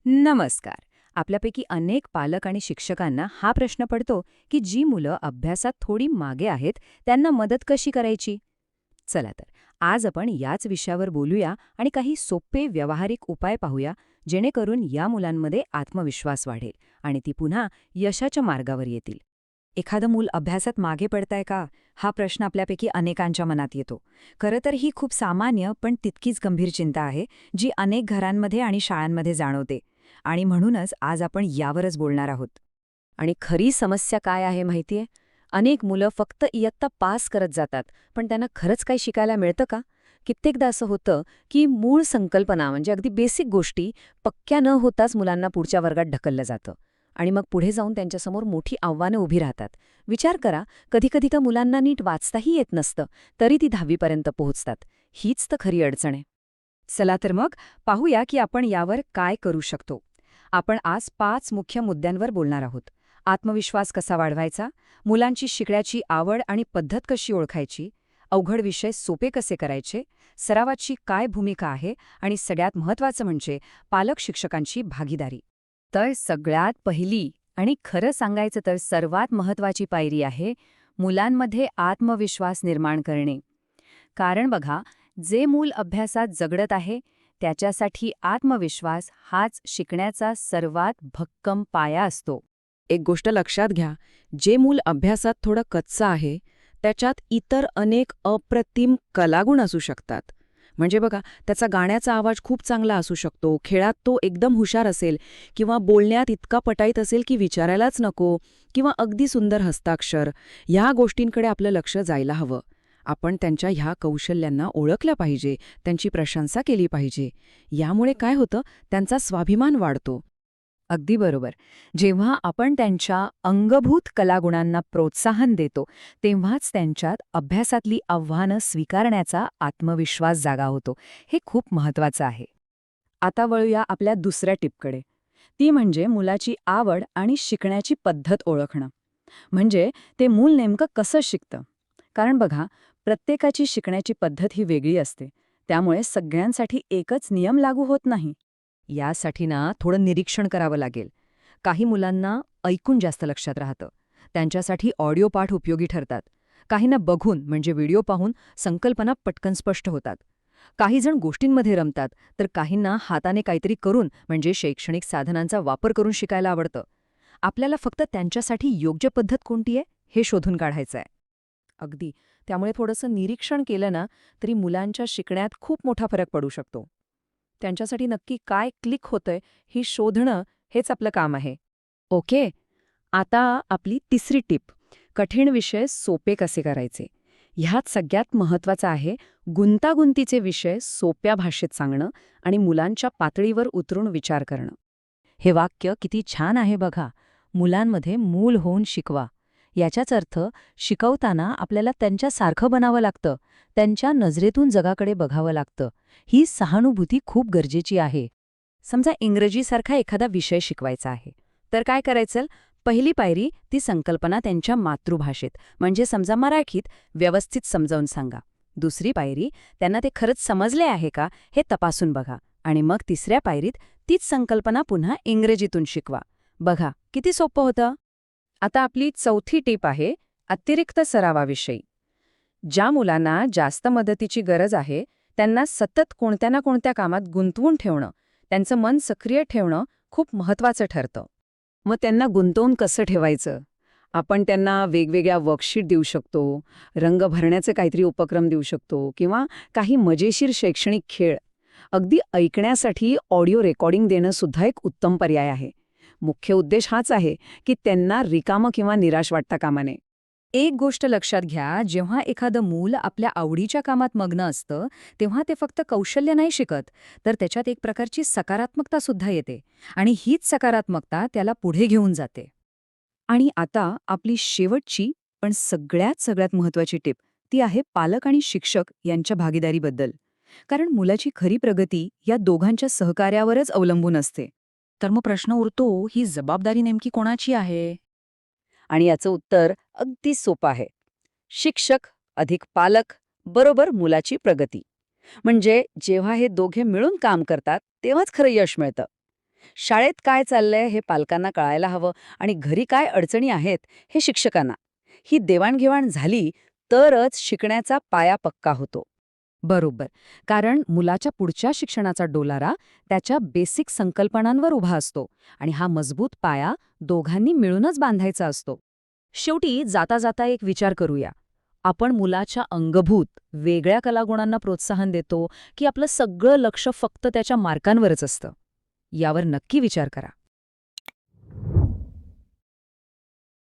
नमस्कार. आपल्यापैकी अनेक पालक आणि शिक्षकांना हा प्रश्न पडतो की जी मुलं अभ्यासात थोडी मागे आहेत त्यांना मदत कशी करायची. चला तर आज आपण याच विषयावर बोलूया आणि काही सोपे व्यावहारिक उपाय पाहूया जेणेकरून या मुलांमध्ये आत्मविश्वास वाढेल आणि ती पुन्हा यशाच्या मार्गावर येतील. एखादं मूल अभ्यासात मागे पडतंय का, हा प्रश्न आपल्यापैकी अनेकांच्या मनात येतो. खरं तर ही खूप सामान्य पण तितकीच गंभीर चिंता आहे, जी अनेक घरांमध्ये आणि शाळांमध्ये जाणवते. आणि म्हणूनच आज आपण यावरच बोलणार आहोत. आणि खरी समस्या काय आहे माहितीये? अनेक मुलं फक्त इयत्ता पास करत जातात, पण त्यांना खरंच काही शिकायला मिळतं का? कित्येकदा असं होतं की मूळ संकल्पना म्हणजे अगदी बेसिक गोष्टी पक्क्या न होताच मुलांना पुढच्या वर्गात ढकललं जातं. आणि मग पुढे जाऊन त्यांच्यासमोर मोठी आव्हानं उभी राहतात. विचार करा, कधीकधी तर मुलांना नीट वाचताही येत नसतं, तरी ती 10वी पोहोचतात. हीच तर खरी अडचण आहे. चला तर मग पाहूया की आपण यावर काय करू शकतो. आपण आज 5 मुख्य मुद्द्यांवर बोलणार आहोत. आत्मविश्वास कसा वाढवायचा, मुलांची शिकण्याची आवड आणि पद्धत कशी ओळखायची, अवघड विषय सोपे कसे करायचे, सरावाची काय भूमिका आहे आणि सगळ्यात महत्त्वाचं म्हणजे पालक शिक्षकांची भागीदारी. तर सगळ्यात पहिली आणि खरं सांगायचं तर सर्वात महत्त्वाची पायरी आहे मुलांमध्ये आत्मविश्वास निर्माण करणे. कारण बघा, जे मूल अभ्यासात जगडत आहे त्याच्यासाठी आत्मविश्वास हाच शिकण्याचा सर्वात भक्कम पाया असतो. एक गोष्ट लक्षात घ्या, जे मूल अभ्यासात थोडं कच्चं आहे, त्याच्यात इतर अनेक अप्रतिम कलागुण असू शकतात. म्हणजे बघा, त्याचा गाण्याचा आवाज खूप चांगला असू शकतो, खेळात तो एकदम हुशार असेल, किंवा बोलण्यात इतका पटाईत असेल की विचारायलाच नको, किंवा अगदी सुंदर हस्ताक्षर. ह्या गोष्टींकडे आपलं लक्ष जायला हवं. आपण त्यांच्या ह्या कौशल्यांना ओळखलं पाहिजे, त्यांची प्रशंसा केली पाहिजे. यामुळे काय होतं, त्यांचा स्वाभिमान वाढतो. अगदी बरोबर. जेव्हा आपण त्यांच्या अंगभूत कलागुणांना प्रोत्साहन देतो, तेव्हाच त्यांच्यात अभ्यासातली आव्हानं स्वीकारण्याचा आत्मविश्वास जागा होतो. हे खूप महत्त्वाचं आहे. आता वळूया आपल्या दुसऱ्या टिपकडे. ती म्हणजे मुलाची आवड आणि शिकण्याची पद्धत ओळखणं. म्हणजे ते मूल नेमकं कसं शिकतं. कारण बघा, प्रत्येकाची शिकण्याची पद्धत ही वेगळी असते. त्यामुळे सगळ्यांसाठी एकच नियम लागू होत नाही. यासाठी थोडं निरीक्षण करावं लागेल. काही मुलांना ऐकून जास्त लक्षात राहतं. त्यांच्यासाठी ऑडिओ पाठ उपयोगी ठरतात. काहींना बघून म्हणजे व्हिडिओ पाहून संकल्पना पटकन स्पष्ट होतात. काही जण गोष्टींमध्ये रमतात, तर काहींना हाताने काहीतरी करून म्हणजे शैक्षणिक साधनांचा वापर करून शिकायला आवडतं. आपल्याला फक्त त्यांच्यासाठी योग्य पद्धत कोणती आहे हे शोधून काढायचं आहे. अगदी. त्यामुळे थोडंसं निरीक्षण केलं तरी मुलांच्या शिकण्यात खूप मोठा फरक पडू शकतो. त्यांच्यासाठी नक्की काय क्लिक होतंय ही शोधणं हेच आपलं काम आहे. ओके. आता आपली तिसरी टीप, कठीण विषय सोपे कसे करायचे. ह्यात सगळ्यात महत्त्वाचं आहे गुंतागुंतीचे विषय सोप्या भाषेत सांगणं आणि मुलांच्या पातळीवर उतरून विचार करणं. हे वाक्य किती छान आहे बघा. मुलांमध्ये मूल होऊन शिकवा. याचाच अर्थ शिकवताना आपल्याला त्यांच्यासारखं बनावं लागतं, त्यांच्या नजरेतून जगाकडे बघावं लागतं. ही सहानुभूती खूप गरजेची आहे. समजा इंग्रजीसारखा एखादा विषय शिकवायचा आहे, तर काय करायचं? पहिली पायरी ती संकल्पना त्यांच्या मातृभाषेत म्हणजे समजा मराठीत व्यवस्थित समजावून सांगा. दुसरी पायरी त्यांना ते खरंच समजले आहे का हे तपासून बघा. आणि मग तिसऱ्या पायरीत तीच संकल्पना पुन्हा इंग्रजीतून शिकवा. बघा किती सोपं होतं. आता आपली चौथी टीप आहे अतिरिक्त सरावाविषयी. ज्या मुलांना जास्त मदतीची गरज आहे त्यांना सतत कोणत्या ना कोणत्या कामात गुंतवून ठेवणं, त्यांचं मन सक्रिय ठेवणं खूप महत्त्वाचं ठरतं. मग त्यांना गुंतवून कसं ठेवायचं? आपण त्यांना वेगवेगळ्या वर्कशीट देऊ शकतो, रंग भरण्याचे काहीतरी उपक्रम देऊ शकतो, किंवा काही मजेशीर शैक्षणिक खेळ. अगदी ऐकण्यासाठी ऑडिओ रेकॉर्डिंग देणं सुद्धा एक उत्तम पर्याय आहे. मुख्य उद्देश हाच आहे की त्यांना रिकामं किंवा निराश वाटता कामा नये. एक गोष्ट लक्षात घ्या, जेव्हा एखादं मूल आपल्या आवडीच्या कामात मग्न असतं तेव्हा ते फक्त कौशल्य नाही शिकत, तर त्याच्यात एक प्रकारची सकारात्मकता सुद्धा येते. आणि हीच सकारात्मकता त्याला पुढे घेऊन जाते. आणि आता आपली शेवटची पण सगळ्यात महत्त्वाची टिप, ती आहे पालक आणि शिक्षक यांच्या भागीदारीबद्दल. कारण मुलाची खरी प्रगती या दोघांच्या सहकार्यावरच अवलंबून असते. तर मग प्रश्न उरतो, ही जबाबदारी नेमकी कोणाची आहे? आणि याचं उत्तर अगदी सोपं आहे. शिक्षक अधिक पालक बरोबर मुलाची प्रगती. म्हणजे जेव्हा हे दोघे मिळून काम करतात तेव्हाच खरं यश मिळतं. शाळेत काय चाललंय हे पालकांना कळायला हवं आणि घरी काय अडचणी आहेत हे शिक्षकांना. ही देवाणघेवाण झाली तरच शिकण्याचा पाया पक्का होतो. बरोबर. कारण मुलाच्या पुढच्या शिक्षणाचा डोलारा त्याच्या बेसिक संकल्पनांवर उभा असतो आणि हा मजबूत पाया दोघांनी मिळूनच बांधायचा असतो. शेवटी जाता जाता एक विचार करूया. आपण मुलाच्या अंगभूत वेगळ्या कलागुणांना प्रोत्साहन देतो की आपलं सगळं लक्ष फक्त त्याच्या मार्कांवरच असतं? यावर नक्की विचार करा.